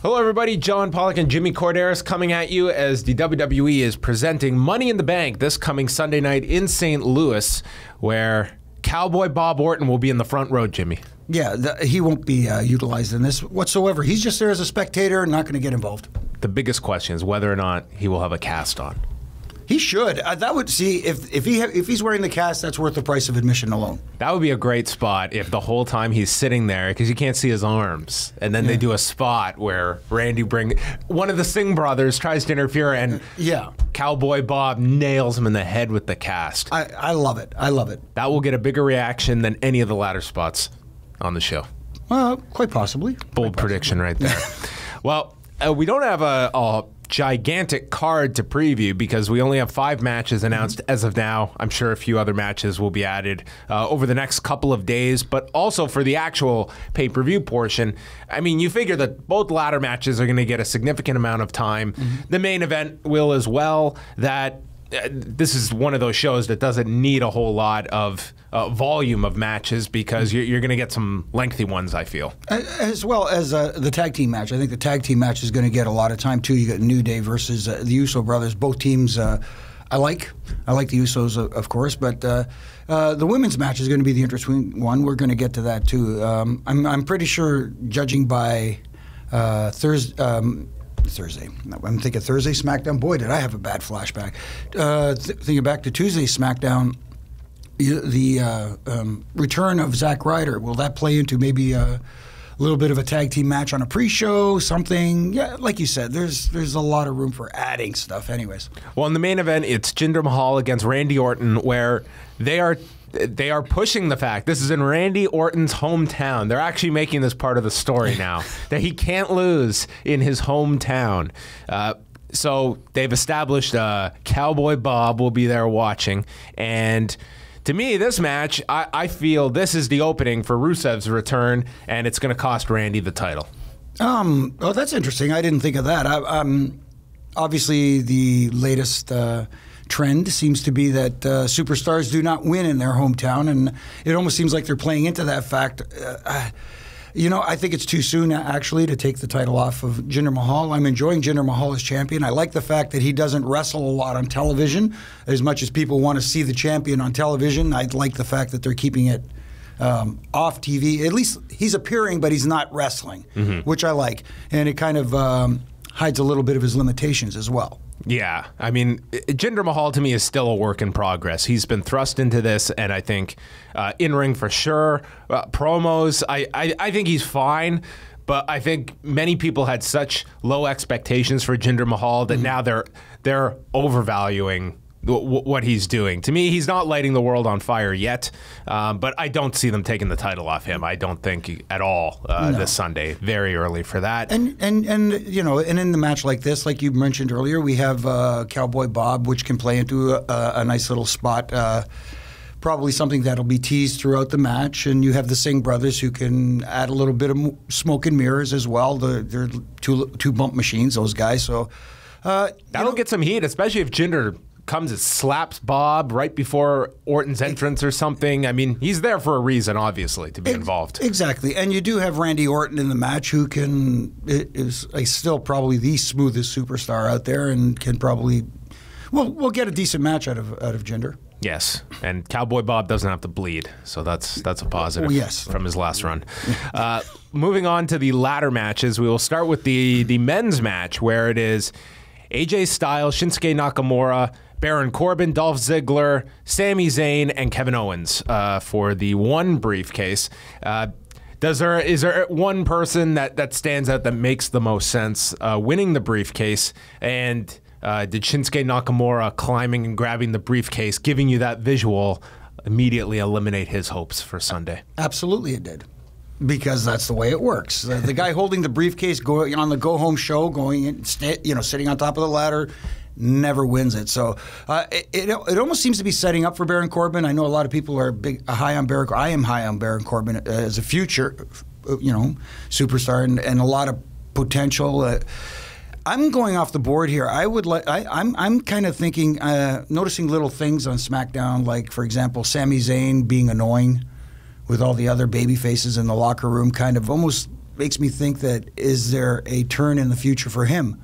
Hello, everybody. John Pollock and Jimmy Korderas coming at you as the WWE is presenting Money in the Bank this coming Sunday night in St. Louis, where Cowboy Bob Orton will be in the front row, Jimmy. Yeah, he won't be utilized in this whatsoever. He's just there as a spectator, not going to get involved. The biggest question is whether or not he will have a cast on. He should. That would see if he's wearing the cast, that's worth the price of admission alone. That would be a great spot if the whole time he's sitting there, because you can't see his arms, and then they do a spot where one of the Singh brothers tries to interfere, and Cowboy Bob nails him in the head with the cast. I love it. I love it. That will get a bigger reaction than any of the ladder spots on the show. Well, quite possibly. Bold prediction right there. Well, we don't have a gigantic card to preview because we only have 5 matches announced as of now. I'm sure a few other matches will be added over the next couple of days, but also for the actual pay-per-view portion, I mean, you figure that both ladder matches are going to get a significant amount of time. The main event will as well. This is one of those shows that doesn't need a whole lot of volume of matches because you're going to get some lengthy ones, I feel. As well as the tag team match. I think the tag team match is going to get a lot of time, too. You got New Day versus the Uso brothers. Both teams I like. I like the Usos, of course, but the women's match is going to be the interesting one. We're going to get to that, too. I'm pretty sure, judging by Thursday. I'm thinking Thursday SmackDown. Boy, did I have a bad flashback. Thinking back to Tuesday SmackDown, the return of Zack Ryder. Will that play into maybe a little bit of a tag team match on a pre-show, something? Yeah, like you said, there's a lot of room for adding stuff anyways. Well, in the main event, it's Jinder Mahal against Randy Orton, where they are pushing the fact this is in Randy Orton's hometown. They're actually making this part of the story now, that he can't lose in his hometown. So they've established Cowboy Bob will be there watching. And to me, this match, I feel this is the opening for Rusev's return, and it's going to cost Randy the title. Oh, that's interesting. I didn't think of that. Obviously, the latest trend seems to be that superstars do not win in their hometown, and it almost seems like they're playing into that fact. I think it's too soon, actually, to take the title off of Jinder Mahal. I'm enjoying Jinder Mahal as champion. I like the fact that he doesn't wrestle a lot on television. As much as people want to see the champion on television, I like the fact that they're keeping it off TV. At least he's appearing, but he's not wrestling, which I like. And it kind of hides a little bit of his limitations as well. Yeah, I mean, Jinder Mahal to me is still a work in progress. He's been thrust into this, and I think in-ring for sure. Promos, I think he's fine, but I think many people had such low expectations for Jinder Mahal that now they're overvaluing what he's doing. To me, he's not lighting the world on fire yet, but I don't see them taking the title off him. I don't think at all this Sunday. Very early for that. And in the match like this, like you mentioned earlier, we have Cowboy Bob, which can play into a nice little spot. Probably something that'll be teased throughout the match, and you have the Singh brothers who can add a little bit of smoke and mirrors as well. They're two bump machines, those guys. So that'll get some heat, especially if Jinder comes and slaps Bob right before Orton's entrance or something. I mean, he's there for a reason, obviously, to be involved. Exactly. And you do have Randy Orton in the match, who is still probably the smoothest superstar out there, and can probably we'll get a decent match out of Jinder. Yes, and Cowboy Bob doesn't have to bleed, so that's a positive from his last run. Moving on to the ladder matches, we will start with the men's match, where it is AJ Styles, Shinsuke Nakamura, Baron Corbin, Dolph Ziggler, Sami Zayn, and Kevin Owens for the one briefcase. Is there one person that stands out that makes the most sense winning the briefcase? And did Shinsuke Nakamura climbing and grabbing the briefcase, giving you that visual, immediately eliminate his hopes for Sunday? Absolutely it did. Because that's the way it works. The guy holding the briefcase going on the go-home show, sitting on top of the ladder, never wins it. So it almost seems to be setting up for Baron Corbin. I know a lot of people are high on Baron. I am high on Baron Corbin as a future, superstar and a lot of potential. I'm going off the board here. I'm kind of thinking, noticing little things on SmackDown, like for example, Sami Zayn being annoying with all the other baby faces in the locker room, kind of almost makes me think that is there a turn in the future for him?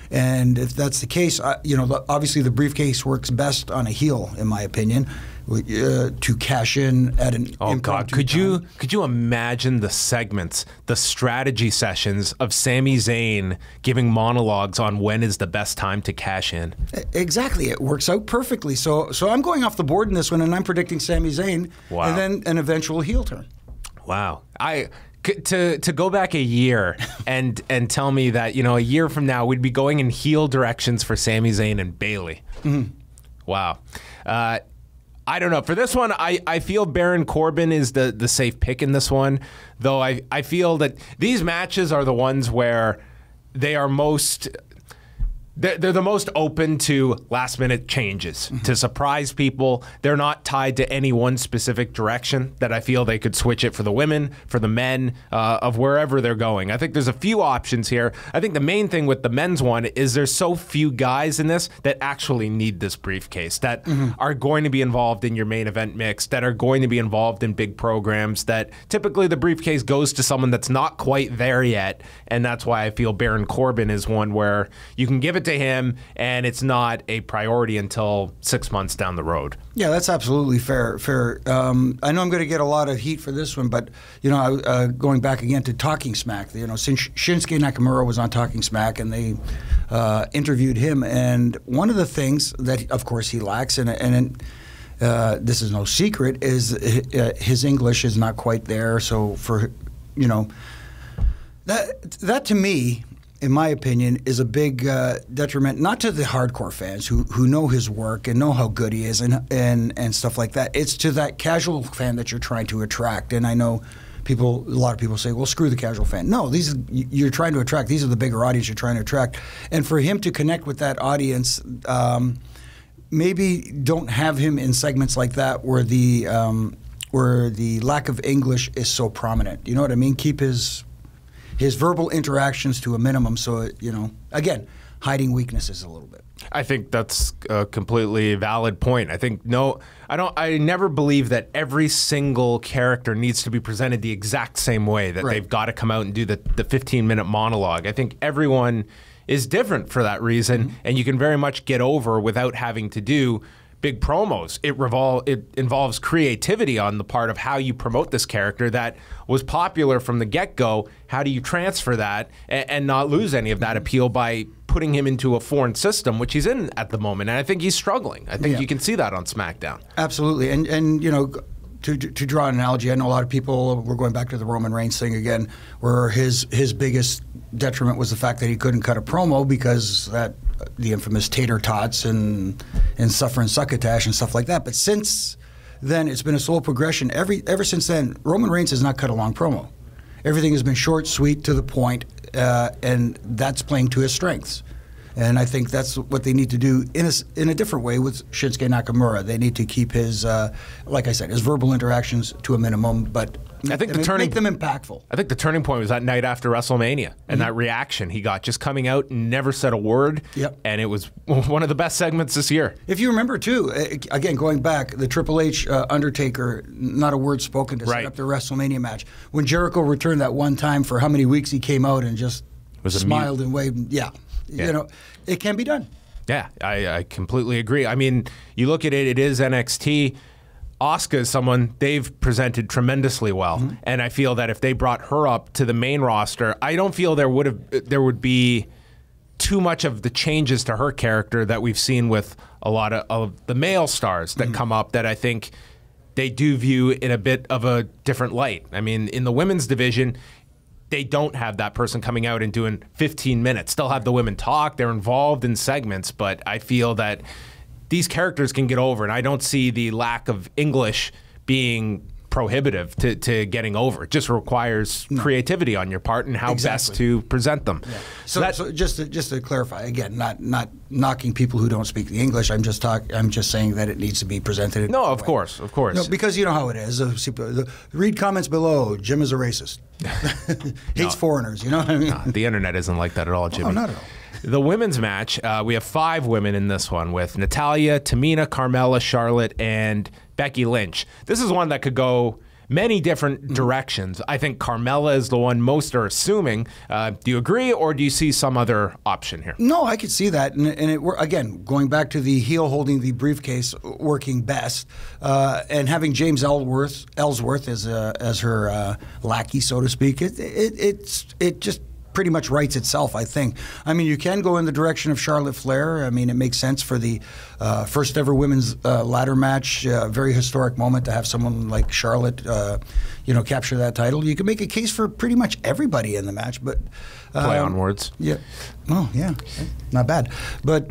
And if that's the case, obviously the briefcase works best on a heel, in my opinion, to cash in at an impromptu time. Could you imagine the segments, the strategy sessions of Sami Zayn giving monologues on when is the best time to cash in? Exactly, it works out perfectly. So I'm going off the board in this one, and I'm predicting Sami Zayn, and then an eventual heel turn. Wow, To go back a year and tell me that, a year from now we'd be going in heel directions for Sami Zayn and Bayley. Mm-hmm. Wow. I don't know. For this one, I feel Baron Corbin is the safe pick in this one, though I feel that these matches are the ones where they are they're the most open to last-minute changes, to surprise people. They're not tied to any one specific direction that I feel they could switch it for the women, for the men, of wherever they're going. I think there's a few options here. I think the main thing with the men's one is there's so few guys in this that actually need this briefcase, that are going to be involved in your main event mix, that are going to be involved in big programs, that typically the briefcase goes to someone that's not quite there yet, and that's why I feel Baron Corbin is one where you can give it to him, and it's not a priority until 6 months down the road. Yeah, that's absolutely fair. I know I'm going to get a lot of heat for this one, but going back again to Talking Smack, since Shinsuke Nakamura was on Talking Smack, and they interviewed him, and one of the things that, of course, he lacks, and this is no secret, is his English is not quite there. So for that to me, in my opinion, is a big detriment, not to the hardcore fans who know his work and know how good he is and stuff like that. It's to that casual fan that you're trying to attract. And I know a lot of people say, well, screw the casual fan. No, you're trying to attract. These are the bigger audience you're trying to attract. And for him to connect with that audience, maybe don't have him in segments like that where the lack of English is so prominent. You know what I mean? Keep his verbal interactions to a minimum, so again, hiding weaknesses a little bit. I think that's a completely valid point. I never believe that every single character needs to be presented the exact same way, that they've got to come out and do the 15-minute monologue. I think everyone is different for that reason, and you can very much get over without having to do big promos. It involves creativity on the part of how you promote this character that was popular from the get-go. How do you transfer that and not lose any of that appeal by putting him into a foreign system, which he's in at the moment? And I think he's struggling. I think you can see that on SmackDown. Absolutely. And to draw an analogy, I know a lot of people, we're going back to the Roman Reigns thing again, where his biggest detriment was the fact that he couldn't cut a promo because the infamous tater tots and suffer and succotash and stuff like that. But since then, it's been a slow progression. Ever since then, Roman Reigns has not cut a long promo. Everything has been short, sweet, to the point, and that's playing to his strengths. And I think that's what they need to do in a different way with Shinsuke Nakamura. They need to keep his, like I said, his verbal interactions to a minimum, but make them impactful. I think the turning point was that night after WrestleMania and that reaction he got, just coming out and never said a word. Yep. And it was one of the best segments this year. If you remember, too, again, going back, the Triple H Undertaker, not a word spoken to set up the WrestleMania match. When Jericho returned that one time for how many weeks he came out and just smiled and waved. Yeah. It can be done. Yeah, I completely agree. I mean, you look at it, it is NXT. Asuka is someone they've presented tremendously well, and I feel that if they brought her up to the main roster, I don't feel there would be too much of the changes to her character that we've seen with a lot of the male stars that come up, that I think they do view in a bit of a different light. I mean, in the women's division, they don't have that person coming out and doing 15 minutes. They'll have the women talk. They're involved in segments, but I feel that these characters can get over, and I don't see the lack of English being prohibitive to getting over. It just requires creativity on your part and how best to present them. Yeah. So just to clarify, again, not knocking people who don't speak the English. I'm just saying that it needs to be presented. No, of course. No, because you know how it is. Read comments below. Jim is a racist. Hates foreigners. You know what I mean? No, the internet isn't like that at all, Jimmy. Oh, not at all. The women's match, we have 5 women in this one, with Natalya, Tamina, Carmella, Charlotte, and Becky Lynch. This is one that could go many different directions. I think Carmella is the one most are assuming. Do you agree, or do you see some other option here? No, I could see that. And again, going back to the heel holding the briefcase working best, and having James Ellsworth as her lackey, so to speak, it just pretty much writes itself, I think. I mean, you can go in the direction of Charlotte Flair. I mean, it makes sense for the first ever women's ladder match, very historic moment to have someone like Charlotte, capture that title. You can make a case for pretty much everybody in the match, but play on words. Yeah. Oh, yeah. Not bad. But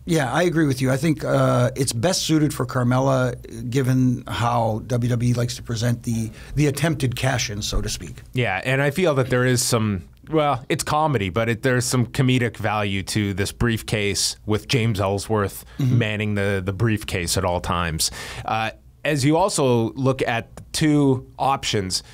yeah, I agree with you. I think it's best suited for Carmella, given how WWE likes to present the attempted cash-in, so to speak. Yeah, and I feel that there is some. Well, it's comedy, but there's some comedic value to this briefcase with James Ellsworth manning the briefcase at all times. As you also look at the two options,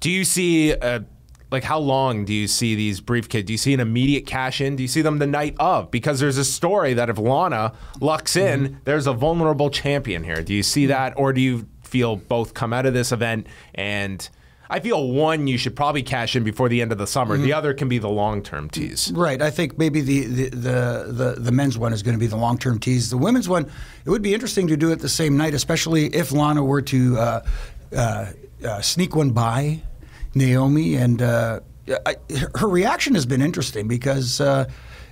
do you see, how long do you see these briefcases? Do you see an immediate cash-in? Do you see them the night of? Because there's a story that if Lana lucks in, there's a vulnerable champion here. Do you see that, or do you feel both come out of this event and... I feel one, you should probably cash in before the end of the summer. The other can be the long-term tease. Right. I think maybe the men's one is going to be the long-term tease. The women's one, it would be interesting to do it the same night, especially if Lana were to sneak one by Naomi. And her reaction has been interesting because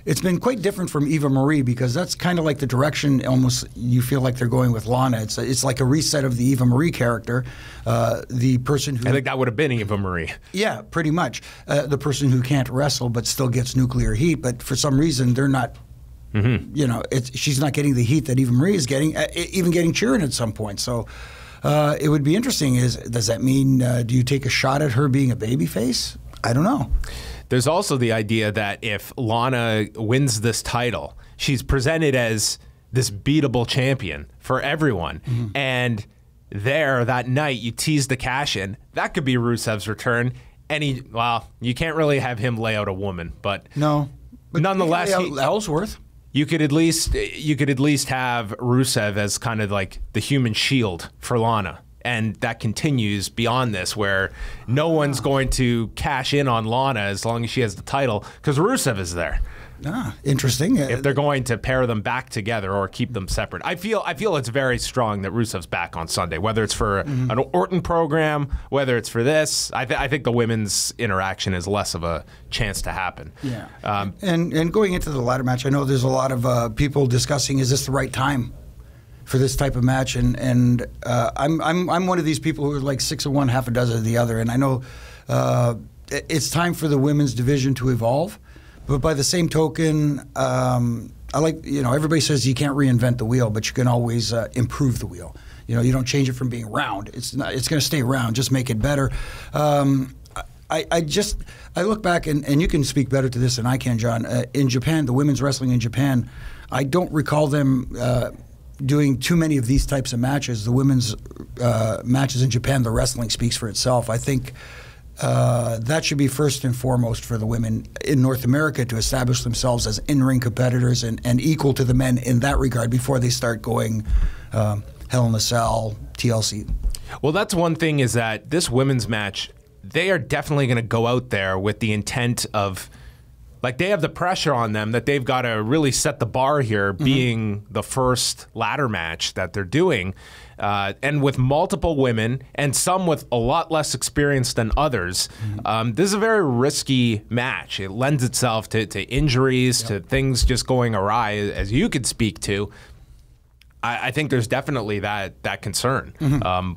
it's been quite different from Eva Marie, because that's kind of like the direction almost you feel like they're going with Lana. It's like a reset of the Eva Marie character, the person who... I think that would have been Eva Marie. Yeah, pretty much. The person who can't wrestle but still gets nuclear heat, but for some reason they're not... she's not getting the heat that Eva Marie is getting, even getting cheering at some point. So it would be interesting. Does that mean, do you take a shot at her being a babyface? I don't know. There's also the idea that if Lana wins this title, she's presented as this beatable champion for everyone. And that night, you tease the cash-in. That could be Rusev's return. And you can't really have him lay out a woman, but no. But nonetheless, Ellsworth. You could at least have Rusev as kind of like the human shield for Lana. And that continues beyond this, where no one's going to cash in on Lana as long as she has the title, because Rusev is there. Interesting. If they're going to pair them back together or keep them separate. I feel it's very strong that Rusev's back on Sunday, whether it's for an Orton program, whether it's for this. I think the women's interaction is less of a chance to happen. Yeah. And going into the ladder match, I know there's a lot of people discussing, is this the right time for this type of match, and I'm one of these people who are like 6 of one, half a dozen of the other, and I know it's time for the women's division to evolve, but by the same token, I like, everybody says you can't reinvent the wheel, but you can always improve the wheel. You don't change it from being round. It's going to stay round. Just make it better. I look back, and you can speak better to this than I can, John. In Japan, the women's wrestling in Japan, I don't recall them doing too many of these types of matches. The women's matches in Japan, the wrestling speaks for itself. I think that should be first and foremost for the women in North America to establish themselves as in-ring competitors and equal to the men in that regard before they start going Hell in a Cell, TLC. Well, that's one thing, is that this women's match, they are definitely going to go out there with the intent of... they have the pressure on them that they've got to really set the bar here, being the first ladder match that they're doing. And with multiple women, and some with a lot less experience than others, this is a very risky match. It lends itself to injuries, to things just going awry, as you could speak to. I think there's definitely that concern.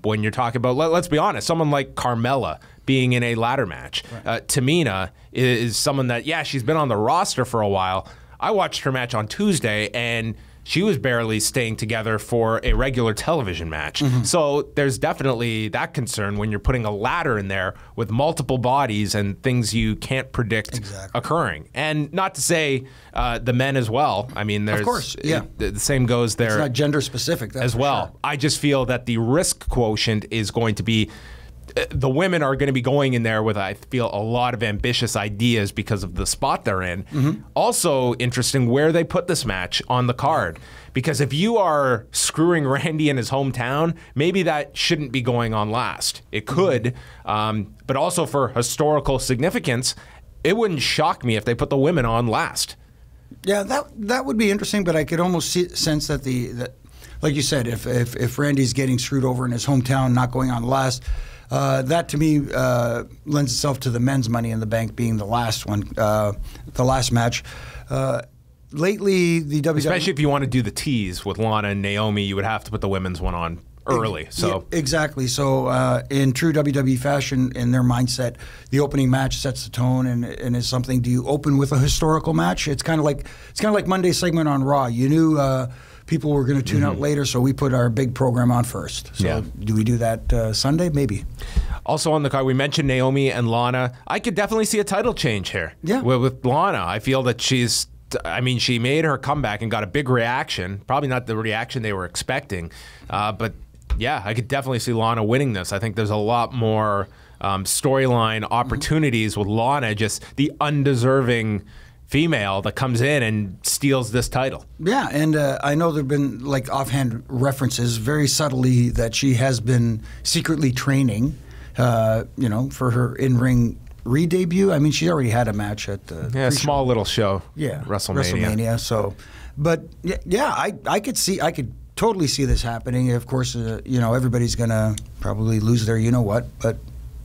When you're talking about, let's be honest, someone like Carmella being in a ladder match. Right. Tamina is someone that, she's been on the roster for a while. I watched her match on Tuesday, and she was barely staying together for a regular television match. So there's definitely that concern when you're putting a ladder in there with multiple bodies and things you can't predict occurring. And not to say the men as well. I mean, there's... Of course, the same goes there. It's not gender specific, that's as well. Sure. I just feel that the risk quotient is going to be the women are going to be going in there with, I feel, a lot of ambitious ideas because of the spot they're in. Also interesting where they put this match on the card. Because if you are screwing Randy in his hometown, maybe that shouldn't be going on last. It could, but also for historical significance, it wouldn't shock me if they put the women on last. Yeah, that would be interesting, but I could almost sense that like you said, if Randy's getting screwed over in his hometown, not going on last, that to me lends itself to the men's Money in the Bank being the last one, the last match. Lately, the WWE... Especially if you want to do the tease with Lana and Naomi, you would have to put the women's one on early. So yeah, exactly. So in true WWE fashion, in their mindset, the opening match sets the tone and is something. Do you open with a historical match? It's kind of like Monday's segment on Raw. You knew people were going to tune out later, so we put our big program on first. So do we do that Sunday? Maybe. Also on the card, we mentioned Naomi and Lana. I could definitely see a title change here. Yeah. With Lana, I feel that she made her comeback and got a big reaction. Probably not the reaction they were expecting, but yeah, I could definitely see Lana winning this. I think there's a lot more storyline opportunities with Lana, just the undeserving female that comes in and steals this title. Yeah, and I know there have been like offhand references very subtly that she has been secretly training, for her in-ring re-debut. I mean, she already had a match at the a small little show. Yeah, WrestleMania. So, but yeah, I could totally see this happening. Of course, everybody's gonna probably lose their but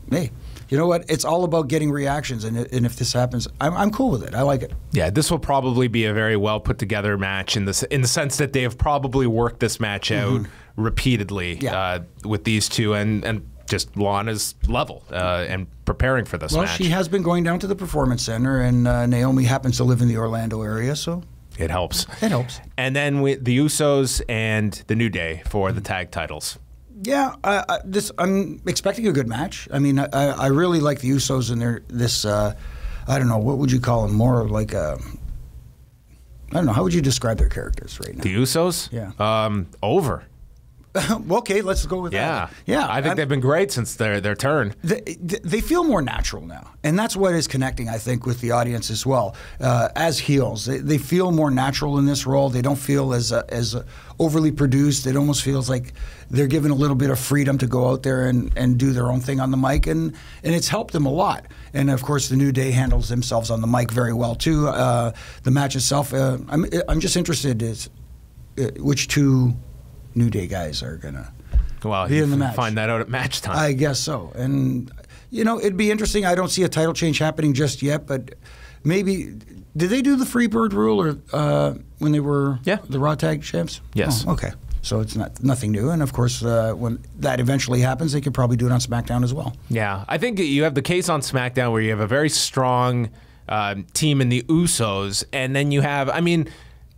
hey, you know what? It's all about getting reactions, and if this happens, I'm cool with it. I like it. Yeah, this will probably be a very well put together match in the sense that they have probably worked this match out repeatedly with these two and just Lana's level and preparing for this match. Well, she has been going down to the Performance Center, and Naomi happens to live in the Orlando area, so it helps. It helps. And then with the Usos and the New Day for the tag titles. Yeah, I'm expecting a good match. I mean, I really like the Usos in this. I don't know, what would you call them? More like I don't know. How would you describe their characters right now? The Usos? Yeah. Over. Okay, let's go with that. Yeah, I think they've been great since their turn. They feel more natural now, and that's what is connecting, I think, with the audience as well. As heels, they feel more natural in this role. They don't feel as overly produced. It almost feels like they're given a little bit of freedom to go out there and do their own thing on the mic, and it's helped them a lot. And of course, the New Day handles themselves on the mic very well too. The match itself, I'm just interested in which two New Day guys are going to be in the match. Find that out at match time. I guess so. And, it'd be interesting. I don't see a title change happening just yet, but maybe... Did they do the Freebird rule or when they were the Raw Tag Champs? Yes. Oh, okay. So it's nothing new. And, of course, when that eventually happens, they could probably do it on SmackDown as well. Yeah. I think you have the case on SmackDown where you have a very strong team in the Usos, and then you have... I mean,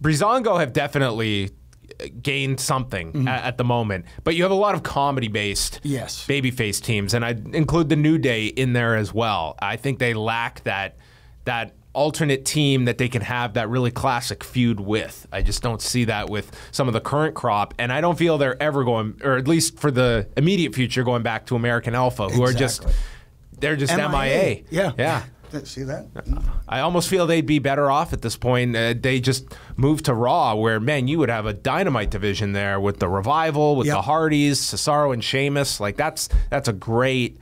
Breezango have definitely... gained something at the moment, but you have a lot of comedy-based babyface teams, and I include the New Day in there as well. I think they lack that alternate team that they can have that really classic feud with. I just don't see that with some of the current crop, and I don't feel they're ever going, or at least for the immediate future, going back to American Alpha, who are just MIA. Yeah. See that? I almost feel they'd be better off at this point. They just moved to Raw, where, man, you would have a Dynamite division there with the Revival, with the Hardys, Cesaro and Sheamus. Like, that's a great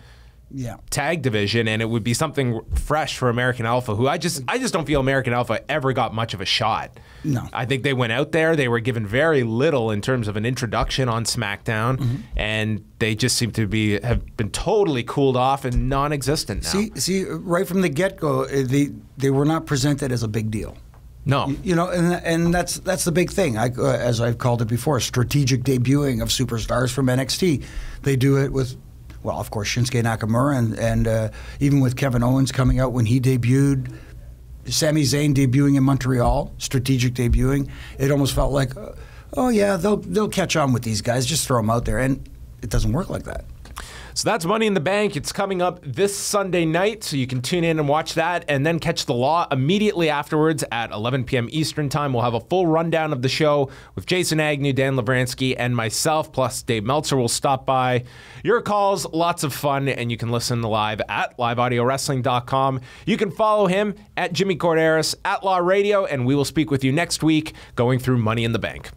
tag division, and it would be something fresh for American Alpha, who I just don't feel American Alpha ever got much of a shot. No. I think they went out there. They were given very little in terms of an introduction on SmackDown, and they just seem to have been totally cooled off and non-existent now. See, right from the get-go, they were not presented as a big deal. No. And that's the big thing. As I've called it before, strategic debuting of superstars from NXT. They do it with... Well, of course, Shinsuke Nakamura, and even with Kevin Owens coming out when he debuted, Sami Zayn debuting in Montreal, strategic debuting, it almost felt like, they'll catch on with these guys, just throw them out there, and it doesn't work like that. So that's Money in the Bank. It's coming up this Sunday night, so you can tune in and watch that, and then catch the Law immediately afterwards at 11 p.m. Eastern Time. We'll have a full rundown of the show with Jason Agnew, Dan Lavransky, and myself, plus Dave Meltzer will stop by. Your calls, lots of fun, and you can listen live at liveaudiowrestling.com. You can follow him at Jimmy Korderas, at Law Radio, and we will speak with you next week going through Money in the Bank.